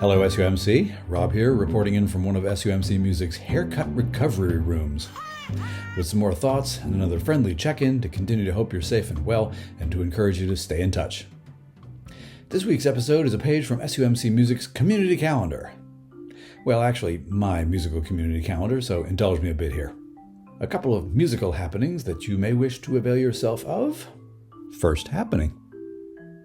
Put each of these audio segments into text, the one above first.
Hello SUMC, Rob here, reporting in from one of SUMC Music's haircut recovery rooms. With some more thoughts and another friendly check-in to continue to hope you're safe and well and to encourage you to stay in touch. This week's episode is a page from SUMC Music's community calendar. Well, actually, my musical community calendar, so indulge me a bit here. A couple of musical happenings that you may wish to avail yourself of. First happening.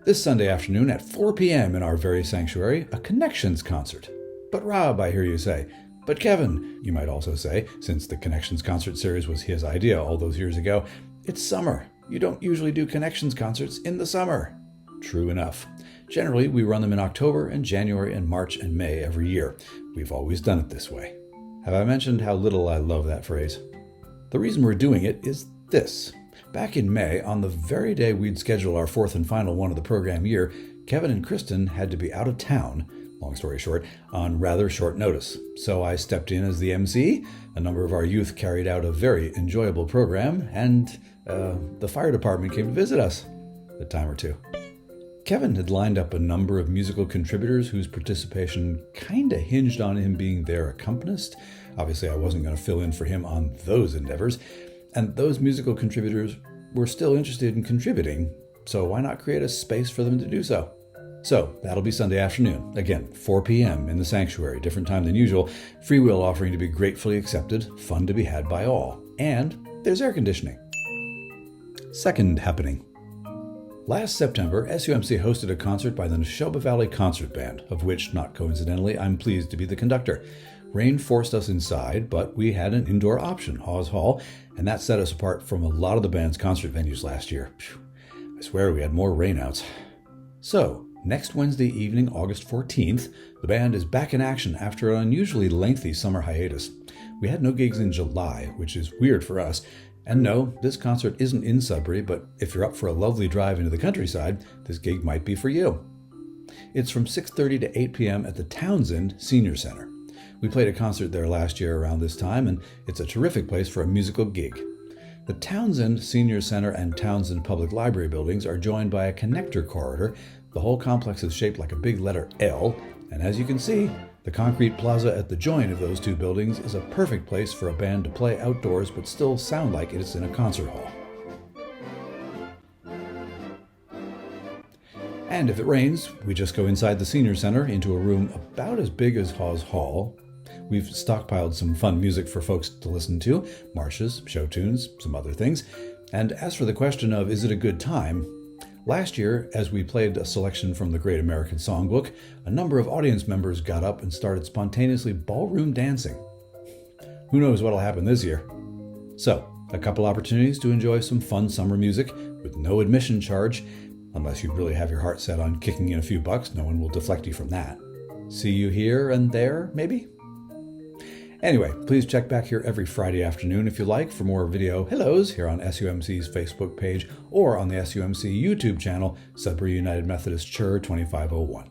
This Sunday afternoon at 4 p.m. in our very sanctuary, a Connections concert. But Rob, I hear you say. But Kevin, you might also say, since the Connections concert series was his idea all those years ago, it's summer. You don't usually do Connections concerts in the summer. True enough. Generally, we run them in October and January and March and May every year. We've always done it this way. Have I mentioned how little I love that phrase? The reason we're doing it is this. Back in May, on the very day we'd schedule our fourth and final one of the program year, Kevin and Kristen had to be out of town, long story short, on rather short notice. So I stepped in as the MC, a number of our youth carried out a very enjoyable program, and the fire department came to visit us a time or two. Kevin had lined up a number of musical contributors whose participation kinda hinged on him being their accompanist. Obviously, I wasn't going to fill in for him on those endeavors. And those musical contributors were still interested in contributing, so why not create a space for them to do so? So that'll be Sunday afternoon, again, 4 p.m. in the sanctuary, different time than usual, free will offering to be gratefully accepted, fun to be had by all, and there's air conditioning. Second happening. Last September, SUMC hosted a concert by the Neshoba Valley Concert Band, of which, not coincidentally, I'm pleased to be the conductor. Rain forced us inside, but we had an indoor option, Hawes Hall, and that set us apart from a lot of the band's concert venues last year. Phew, I swear we had more rainouts. So, next Wednesday evening, August 14th, the band is back in action after an unusually lengthy summer hiatus. We had no gigs in July, which is weird for us. And no, this concert isn't in Sudbury, but if you're up for a lovely drive into the countryside, this gig might be for you. It's from 6:30 to 8 p.m. at the Townsend Senior Center. We played a concert there last year around this time, and it's a terrific place for a musical gig. The Townsend Senior Center and Townsend Public Library buildings are joined by a connector corridor. The whole complex is shaped like a big letter L, and as you can see, the concrete plaza at the join of those two buildings is a perfect place for a band to play outdoors but still sound like it's in a concert hall. And if it rains, we just go inside the Senior Center into a room about as big as Hawes Hall. We've stockpiled some fun music for folks to listen to, marches, show tunes, some other things. And as for the question of is it a good time, last year, as we played a selection from the Great American Songbook, a number of audience members got up and started spontaneously ballroom dancing. Who knows what'll happen this year? So, a couple opportunities to enjoy some fun summer music with no admission charge. Unless you really have your heart set on kicking in a few bucks, no one will deflect you from that. See you here and there, maybe? Anyway, please check back here every Friday afternoon if you like for more video hellos here on SUMC's Facebook page or on the SUMC YouTube channel, Sudbury United Methodist Chur 2501.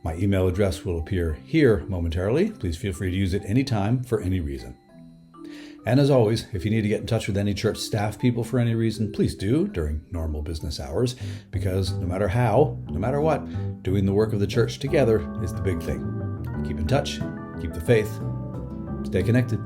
My email address will appear here momentarily. Please feel free to use it anytime for any reason. And as always, if you need to get in touch with any church staff people for any reason, please do during normal business hours, because no matter how, no matter what, doing the work of the church together is the big thing. Keep in touch, keep the faith, stay connected.